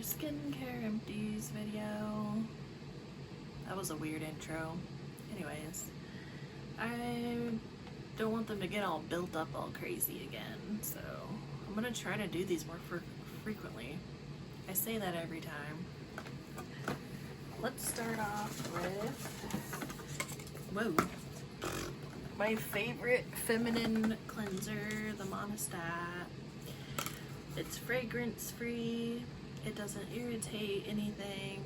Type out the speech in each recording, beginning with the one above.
Skincare Empties video. That was a weird intro. Anyways, I don't want them to get all built up all crazy again, so I'm gonna try to do these more frequently. I say that every time. Let's start off with, whoa, my favorite feminine cleanser, the Monistat. It's fragrance free, it doesn't irritate anything.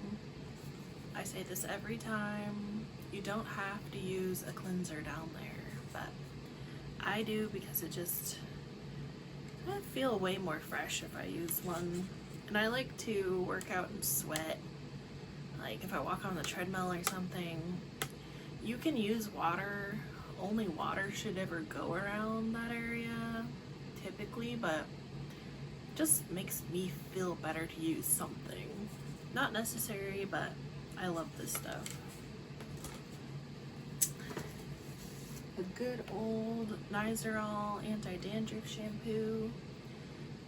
I say this every time, you don't have to use a cleanser down there, but I do because I feel way more fresh if I use one. And I like to work out and sweat, like if I walk on the treadmill or something. You can use water, only water should ever go around that area typically, but just makes me feel better to use something. Not necessary, but I love this stuff. A good old Nizoral anti-dandruff shampoo.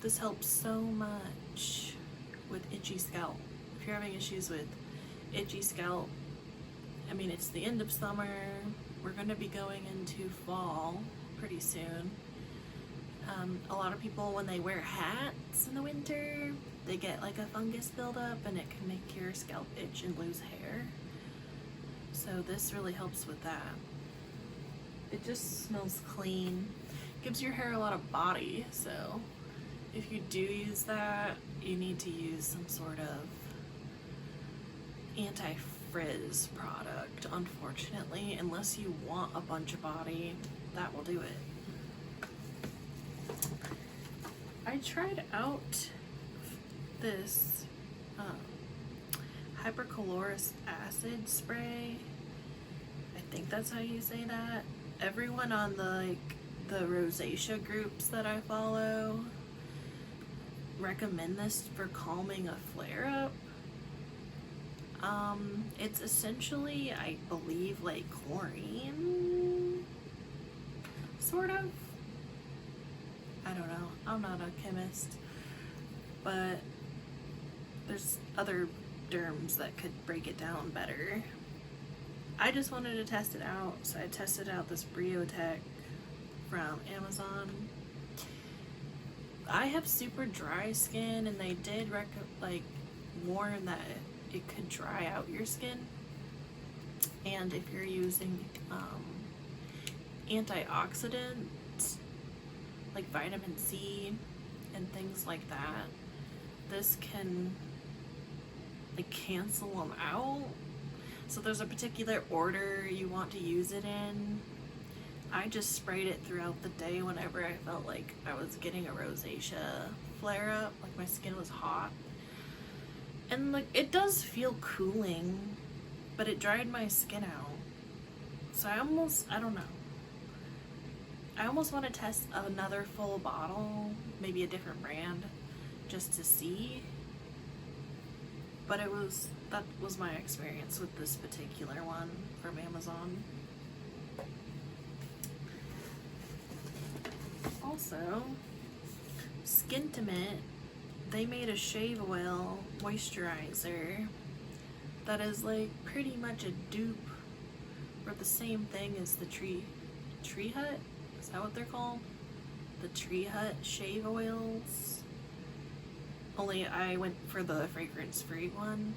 This helps so much with itchy scalp. If you're having issues with itchy scalp, I mean, it's the end of summer. We're gonna be going into fall pretty soon. A lot of people, when they wear hats in the winter, they get like a fungus buildup and it can make your scalp itch and lose hair. So this really helps with that. It just smells clean. Gives your hair a lot of body, so if you do use that, you need to use some sort of anti-frizz product, unfortunately, unless you want a bunch of body. That will do it. I tried out this hyperchlorous acid spray. I think that's how you say that. Everyone on the rosacea groups that I follow recommend this for calming a flare-up. It's essentially, I believe, like chlorine, sort of. I don't know, I'm not a chemist, but there's other terms that could break it down better. I just wanted to test it out, so I tested out this Briotech from Amazon. I have super dry skin, and they did warn that it could dry out your skin, and if you're using antioxidants like vitamin C and things like that, this can like cancel them out. So there's a particular order you want to use it in. I just sprayed it throughout the day whenever I felt like I was getting a rosacea flare up, like my skin was hot. And like, it does feel cooling, but it dried my skin out. So I don't know. I almost want to test another full bottle, maybe a different brand, just to see. But that was my experience with this particular one from Amazon. Also, Skintype, they made a shave oil moisturizer that is like pretty much a dupe for the same thing as the Tree Hut. Is that what they're called? The Tree Hut shave oils. Only I went for the fragrance-free one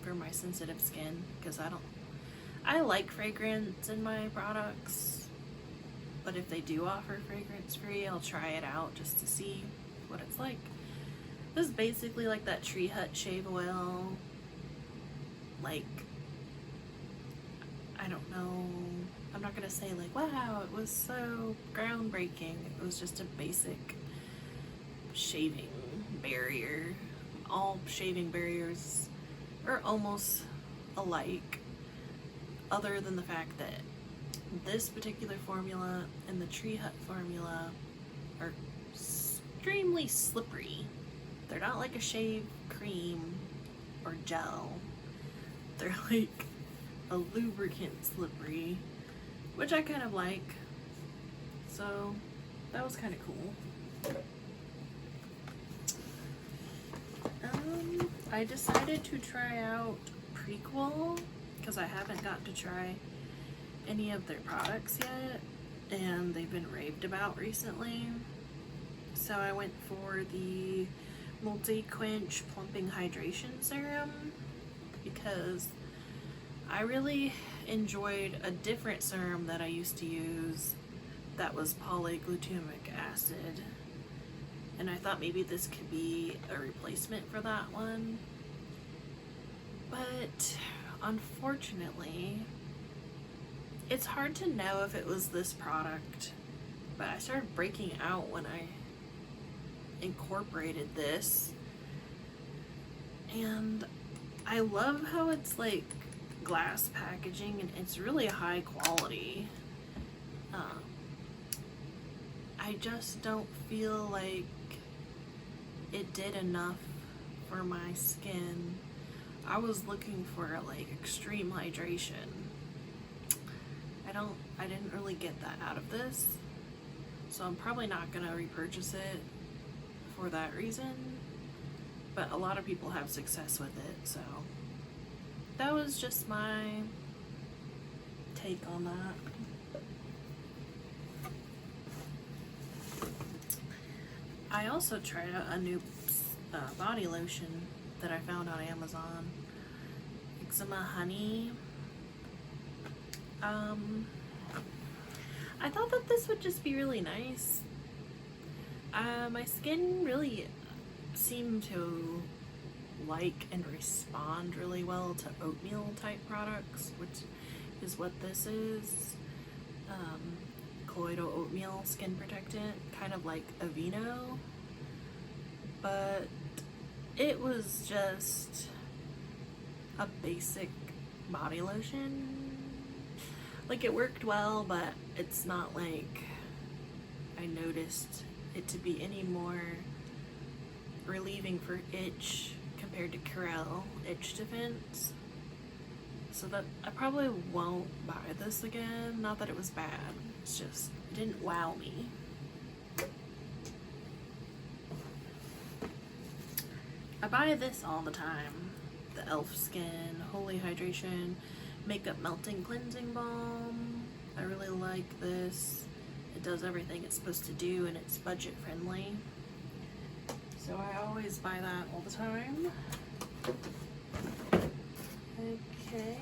for my sensitive skin because I like fragrance in my products, but if they do offer fragrance-free, I'll try it out just to see what it's like. This is basically like that Tree Hut shave oil. Like, I don't know, I'm not gonna say like, wow, it was so groundbreaking. It was just a basic shaving barrier. All shaving barriers are almost alike, other than the fact that this particular formula and the Tree Hut formula are extremely slippery. They're not like a shave cream or gel. They're like a lubricant slippery, which I kind of like. So that was kind of cool. I decided to try out Prequel because I haven't got to try any of their products yet, and they've been raved about recently. So I went for the Multi-Quench Plumping Hydration Serum because I really enjoyed a different serum that I used to use that was polyglutamic acid, and I thought maybe this could be a replacement for that one, but unfortunately it's hard to know if it was this product. But I started breaking out when I incorporated this, and I love how it's like glass packaging and it's really high quality. I just don't feel like it did enough for my skin. I was looking for like extreme hydration. I didn't really get that out of this, so I'm probably not gonna repurchase it for that reason, but a lot of people have success with it, so that was just my take on that. I also tried out a new body lotion that I found on Amazon, Eczema Honey. I thought that this would just be really nice. My skin really seemed to like and respond really well to oatmeal type products, which is what this is. Colloidal oatmeal skin protectant, kind of like Aveeno, but it was just a basic body lotion. Like, it worked well, but it's not like I noticed it to be any more relieving for itch compared to Curel Itch Defense. So that I probably won't buy this again. Not that it was bad, it's just it didn't wow me. I buy this all the time. The e.l.f. Skin Holy Hydration Makeup Melting Cleansing Balm. I really like this. It does everything it's supposed to do, and it's budget friendly. So I always buy that all the time. Okay.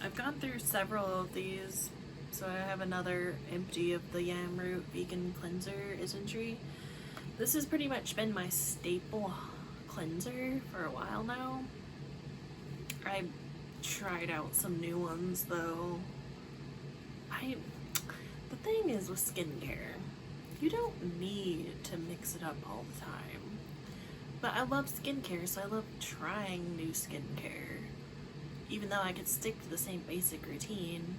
I've gone through several of these. So I have another empty of the Yam Root Vegan Cleanser Isntree. This has pretty much been my staple cleanser for a while now. I tried out some new ones though. The thing is with skincare, you don't need to mix it up all the time. But I love skincare, so I love trying new skincare. Even though I could stick to the same basic routine.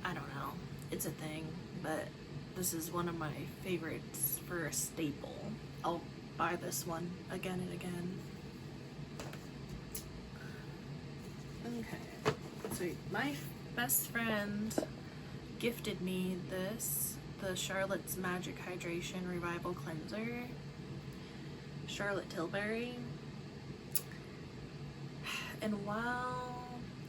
I don't know. It's a thing, but this is one of my favorites for a staple. I'll buy this one again and again. Okay, so my best friend gifted me this, the Charlotte's Magic Hydration Revival Cleanser, Charlotte Tilbury. And while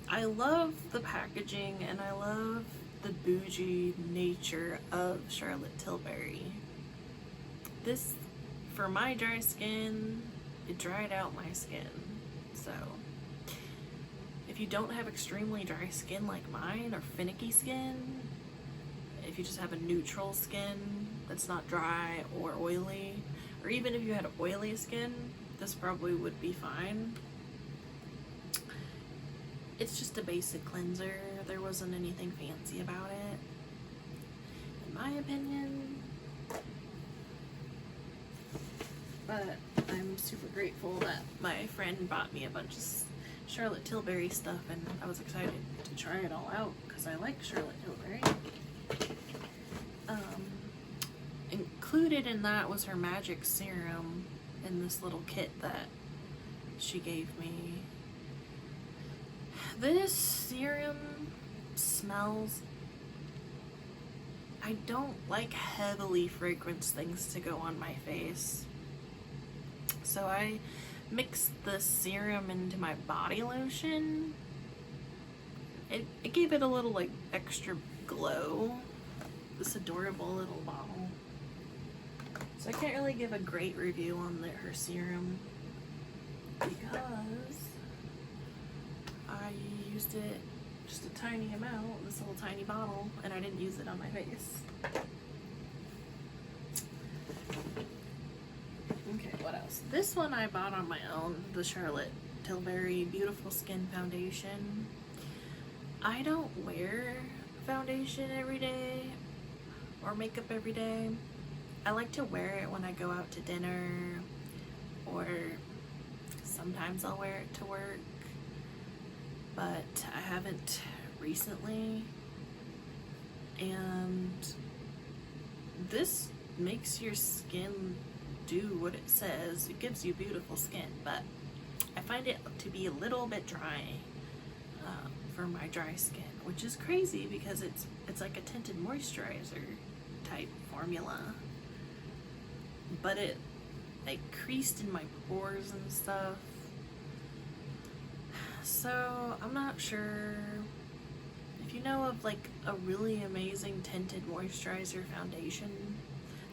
I love the packaging and I love the bougie nature of Charlotte Tilbury, this, for my dry skin, it dried out my skin. So if you don't have extremely dry skin like mine, or finicky skin, if you just have a neutral skin that's not dry or oily, or even if you had oily skin, this probably would be fine. It's just a basic cleanser. There wasn't anything fancy about it, in my opinion. But I'm super grateful that my friend bought me a bunch of Charlotte Tilbury stuff, and I was excited to try it all out because I like Charlotte Tilbury. Included in that was her magic serum in this little kit that she gave me. This serum smells, I don't like heavily fragranced things to go on my face. So I mixed the serum into my body lotion. It gave it a little like extra glow. This adorable little bottle. So I can't really give a great review on her serum because I used it just a tiny amount, this little tiny bottle, and I didn't use it on my face. Okay, what else? This one I bought on my own, the Charlotte Tilbury Beautiful Skin Foundation. I don't wear foundation every day or makeup every day. I like to wear it when I go out to dinner, or sometimes I'll wear it to work, but I haven't recently. And this makes your skin do what it says. It gives you beautiful skin, but I find it to be a little bit dry for my dry skin, which is crazy because it's like a tinted moisturizer type formula, but it like creased in my pores and stuff. So I'm not sure if you know of like a really amazing tinted moisturizer foundation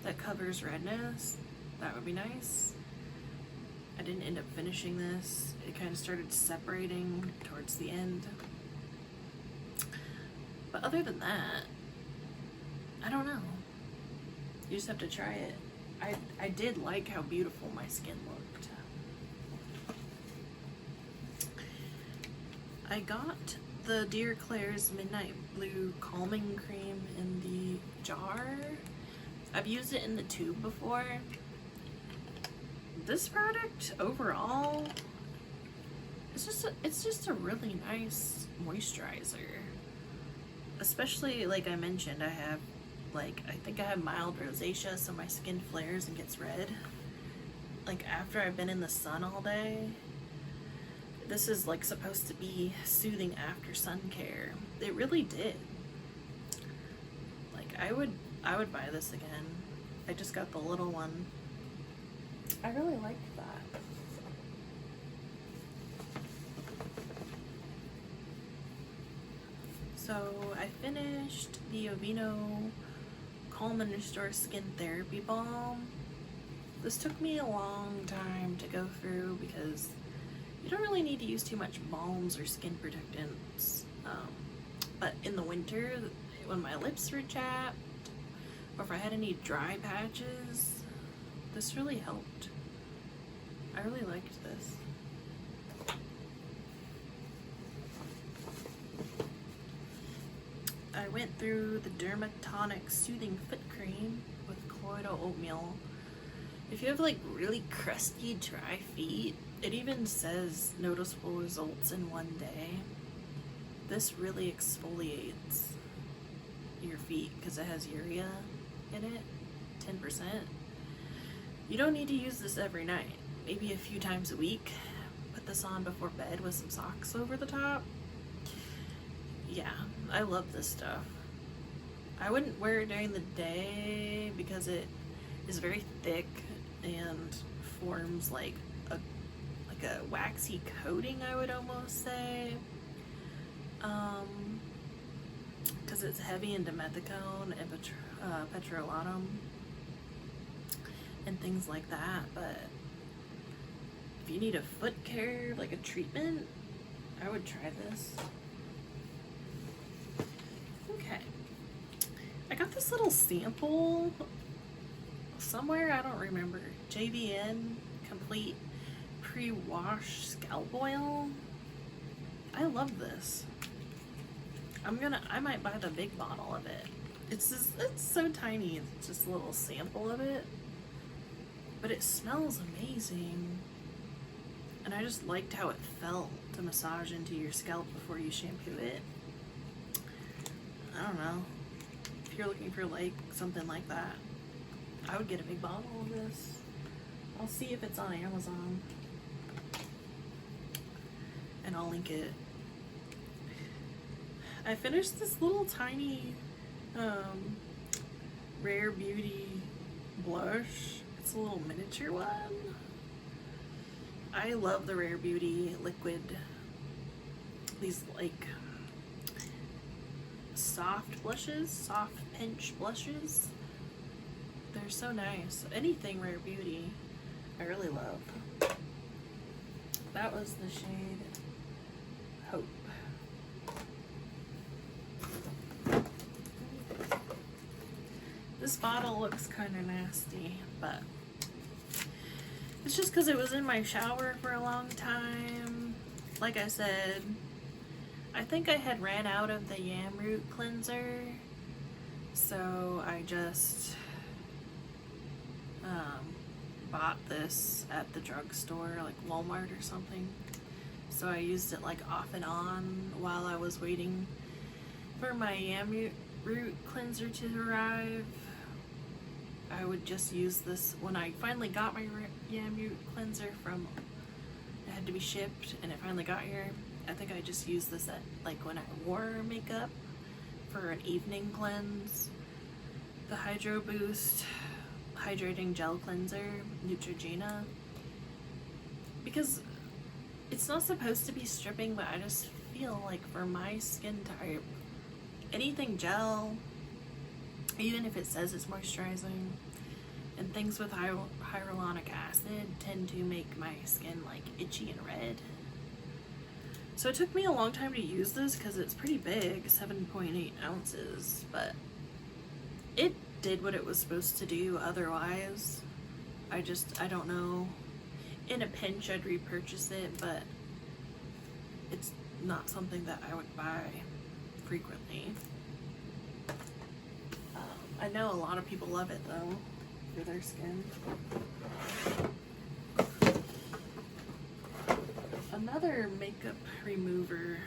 that covers redness. That would be nice. I didn't end up finishing this. It kind of started separating towards the end. But other than that, I don't know. You just have to try it. I did like how beautiful my skin looked. I got the Dear Claire's Midnight Blue Calming Cream in the jar. I've used it in the tube before. This product overall, it's just a really nice moisturizer. Especially, like I mentioned, I think I have mild rosacea, so my skin flares and gets red. Like after I've been in the sun all day, this is like supposed to be soothing after sun care. It really did. Like I would buy this again. I just got the little one. I really liked that. So I finished the Aveeno Calm and Restore Skin Therapy Balm. This took me a long time to go through because you don't really need to use too much balms or skin protectants. But in the winter, when my lips were chapped, or if I had any dry patches, this really helped. I really liked this. I went through the Dermatonic Soothing Foot Cream with colloidal oatmeal. If you have like really crusty, dry feet, it even says noticeable results in 1 day. This really exfoliates your feet because it has urea in it, 10%. You don't need to use this every night. Maybe a few times a week. Put this on before bed with some socks over the top. Yeah, I love this stuff. I wouldn't wear it during the day because it is very thick and forms like a waxy coating, I would almost say. Because it's heavy in dimethicone and petrolatum and things like that. But if you need a foot care, like a treatment, I would try this. Okay, I got this little sample somewhere, I don't remember. JVN Complete Pre-Wash Scalp Oil. I love this. I might buy the big bottle of it. It's so tiny. It's just a little sample of it, but it smells amazing. And I just liked how it felt to massage into your scalp before you shampoo it. I don't know. If you're looking for like something like that, I would get a big bottle of this. I'll see if it's on Amazon and I'll link it. I finished this little tiny Rare Beauty blush. It's a little miniature one. I love the Rare Beauty liquid, these like soft blushes, soft pinch blushes. They're so nice. Anything Rare Beauty, I really love. That was the shade Hope. This bottle looks kind of nasty, but it's just because it was in my shower for a long time. Like I said, I think I had ran out of the yam root cleanser, so I just bought this at the drugstore, like Walmart or something. So I used it like off and on while I was waiting for my yam root cleanser to arrive. I would just use this when I finally got my yam root cleanser from, it had to be shipped and it finally got here. I think I just used this at like when I wore makeup for an evening cleanse. The Hydro Boost Hydrating Gel Cleanser, Neutrogena, because it's not supposed to be stripping, but I just feel like for my skin type, anything gel, even if it says it's moisturizing, and things with hyaluronic acid tend to make my skin like itchy and red. So it took me a long time to use this because it's pretty big, 7.8 ounces, but it did what it was supposed to do. Otherwise, I don't know. In a pinch, I'd repurchase it, but it's not something that I would buy frequently. I know a lot of people love it though, for their skin. Another makeup remover.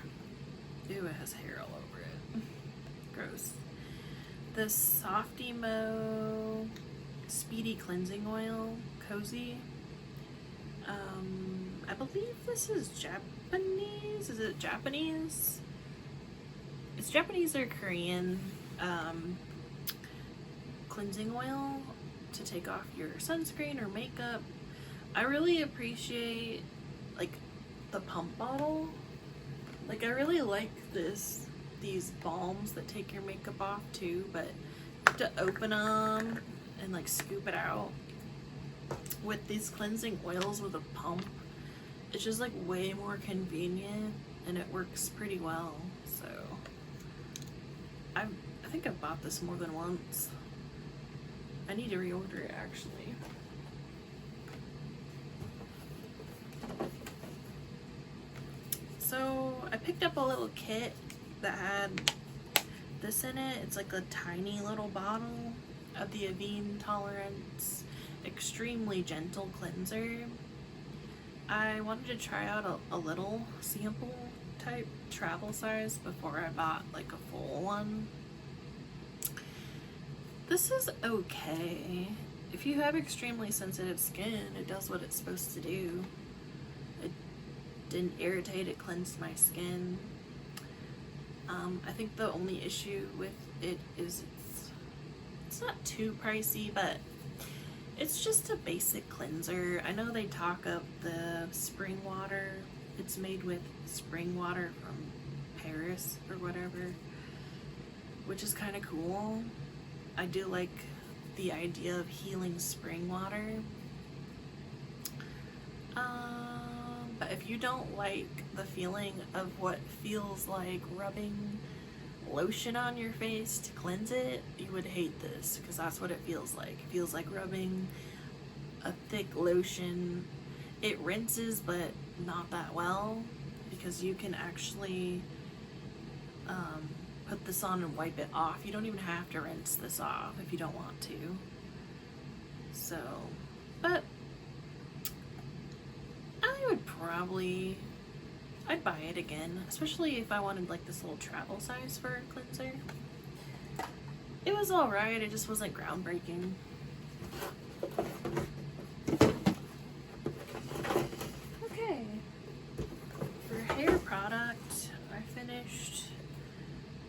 Ew, it has hair all over it. Gross. This Soft Emo Speedy Cleansing Oil, Cozy. I believe this is Japanese. Is it Japanese? It's Japanese or Korean cleansing oil to take off your sunscreen or makeup. I really appreciate like the pump bottle. Like I really like these balms that take your makeup off too, but to open them and like scoop it out. With these cleansing oils with a pump, it's just like way more convenient and it works pretty well. So I think I've bought this more than once. I need to reorder it actually. So I picked up a little kit that had this in it. It's like a tiny little bottle of the Avene Tolerance Extremely Gentle Cleanser. I wanted to try out a little sample type travel size before I bought like a full one. This is okay. If you have extremely sensitive skin, it does what it's supposed to do. It didn't irritate, it cleansed my skin. I think the only issue with it is it's not too pricey, but it's just a basic cleanser. I know they talk of the spring water. It's made with spring water from Paris or whatever, which is kind of cool. I do like the idea of healing spring water. But if you don't like the feeling of what feels like rubbing lotion on your face to cleanse it, you would hate this, because that's what it feels like. It feels like rubbing a thick lotion. It rinses, but not that well, because you can actually put this on and wipe it off. You don't even have to rinse this off if you don't want to. So, but I'd buy it again, especially if I wanted like this little travel size for a cleanser. It was alright, it just wasn't groundbreaking. Okay, for hair product, I finished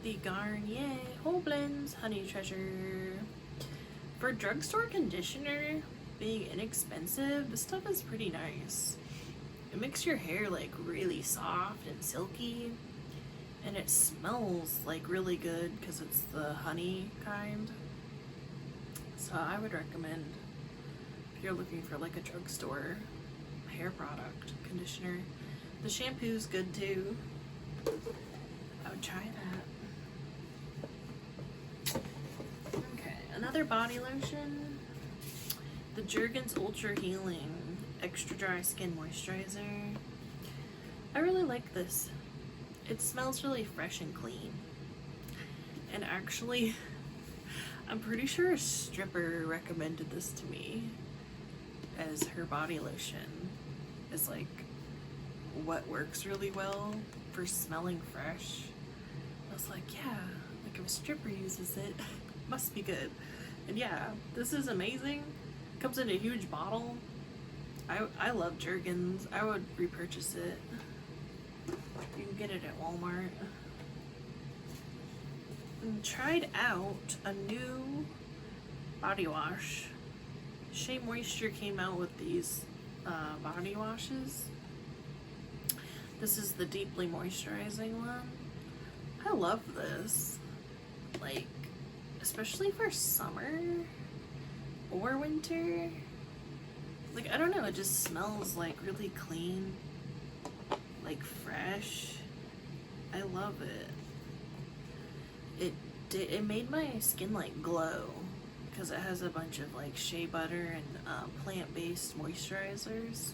the Garnier Whole Blends Honey Treasure. For drugstore conditioner being inexpensive, this stuff is pretty nice. it makes your hair like really soft and silky, and it smells like really good because it's the honey kind. So I would recommend, if you're looking for like a drugstore hair product, conditioner. The shampoo's good too. I would try that. Okay, another body lotion. The Jergens Ultra Healing Extra Dry Skin Moisturizer. I really like this. It smells really fresh and clean. And actually, I'm pretty sure a stripper recommended this to me as her body lotion. Is like what works really well for smelling fresh. I was like, yeah, like if a stripper uses it, must be good. And yeah, this is amazing. Comes in a huge bottle. I love Jergens. I would repurchase it. You can get it at Walmart. And tried out a new body wash. Shea Moisture came out with these body washes. This is the deeply moisturizing one. I love this. Like, especially for summer or winter. Like, I don't know, it just smells like really clean, like fresh. I love it. It made my skin like glow because it has a bunch of like shea butter and plant-based moisturizers.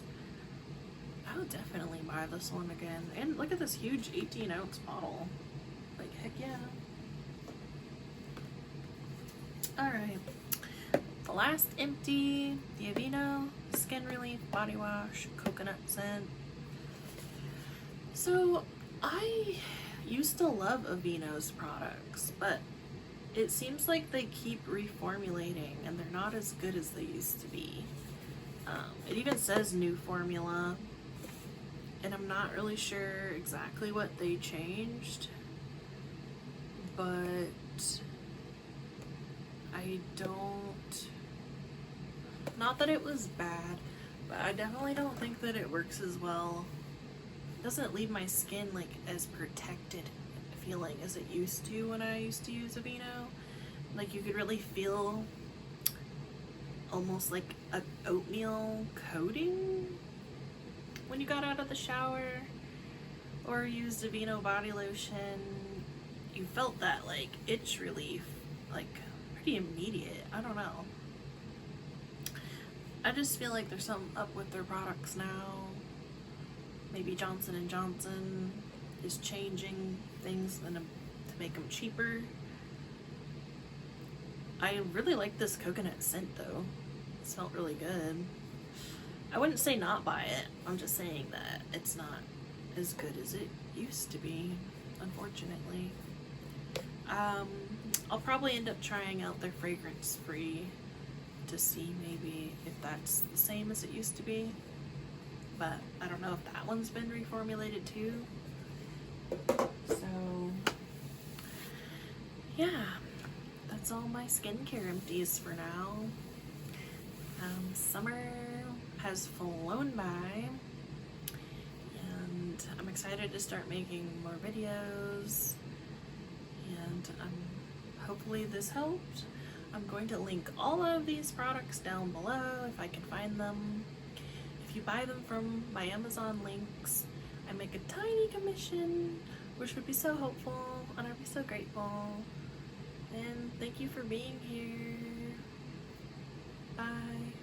I would definitely buy this one again. And look at this huge 18-ounce bottle. Like, heck yeah. Alright. The last empty, the Aveeno Skin Relief Body Wash Coconut Scent. So, I used to love Aveeno's products, but it seems like they keep reformulating and they're not as good as they used to be. It even says new formula, and I'm not really sure exactly what they changed, but I don't, not that it was bad, but I definitely don't think that it works as well. It doesn't leave my skin like as protected feeling as it used to when I used to use Aveeno. Like, you could really feel almost like a oatmeal coating when you got out of the shower or used Aveeno body lotion. You felt that like itch relief like pretty immediate. I don't know. I just feel like there's something up with their products now. Maybe Johnson & Johnson is changing things to make them cheaper. I really like this coconut scent though. It smelled really good. I wouldn't say not buy it. I'm just saying that it's not as good as it used to be, unfortunately. I'll probably end up trying out their fragrance free to see maybe if that's the same as it used to be. But I don't know if that one's been reformulated too. So yeah, that's all my skincare empties for now. Summer has flown by, and I'm excited to start making more videos, and hopefully this helped. I'm going to link all of these products down below if I can find them. If you buy them from my Amazon links, I make a tiny commission, which would be so helpful, and I'd be so grateful. And thank you for being here. Bye.